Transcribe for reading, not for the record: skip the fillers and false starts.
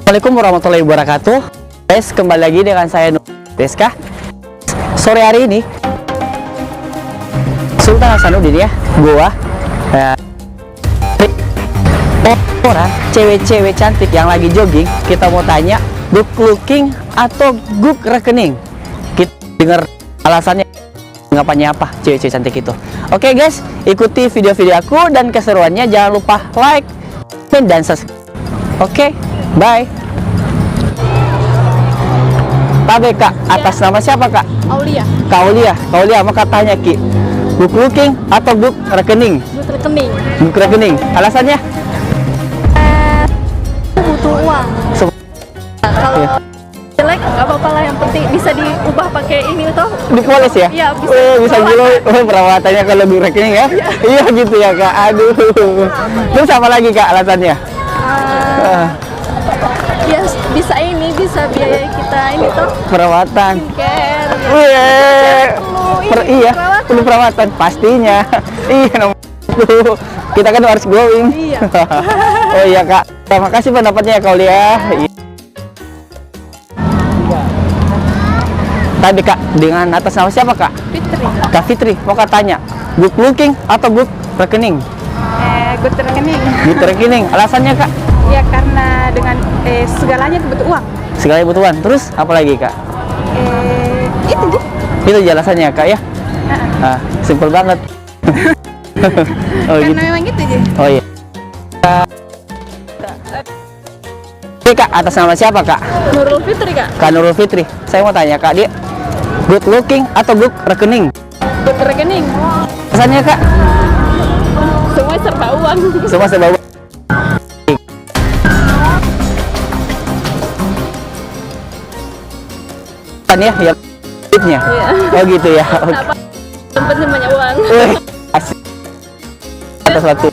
Assalamualaikum warahmatullahi wabarakatuh. Guys, kembali lagi dengan saya Deska. Sore hari ini Sultan Hasanuddin ya, gua orang cewek-cewek cantik yang lagi jogging. Kita mau tanya, good looking atau good rekening? Kita dengar alasannya, ngapainnya apa cewek-cewek cantik itu. Oke guys, ikuti video-video aku dan keseruannya. Jangan lupa like dan subscribe. Oke, bye. Tabe kak, atas nama siapa kak? Aulia. Kak Aulia. Kak Aulia, mau katanya ki, good looking atau good rekening? Good rekening. Good rekening. Alasannya? Butuh uang. Kalau jelek nggak apa-apa lah, yang penting bisa diubah pakai ini tuh. Dipoles ya? Iya, bisa. Oh, bisa dulu. Oh, perawatannya kalau good rekening ya? Iya gitu ya kak. Aduh. Terus apa lagi kak alasannya? Ya bisa ini, bisa biaya kita ini tuh. Perawatan. Care. Iya, perlu perawatan pastinya. Iya nomor satu. Kita kan harus glowing. Iya. Oh iya kak. Terima kasih pendapatnya ya Kak Aulia. Tadi kak, dengan atas nama siapa kak? Fitri. Kak Fitri, mau katanya, good looking atau good rekening? Good rekening. Good rekening. Alasannya kak? Ya karena dengan segalanya butuh uang. Segala kebutuhan. Terus apa lagi kak? Itu sih. Itu alasannya kak ya? Simpel banget. Oh Karena gitu. memang gitu aja. Oh iya. Ini kak, atas nama siapa kak? Nurul Fitri kak. Kak Nurul Fitri. Saya mau tanya kak, dia good looking atau good rekening? Good rekening. Alasannya kak? Semua serba uang. Semua serba uang. Ya, ya duitnya. Iya. Oh gitu ya. Apa? Yang penting banyak uang. Asik. Atas waktu.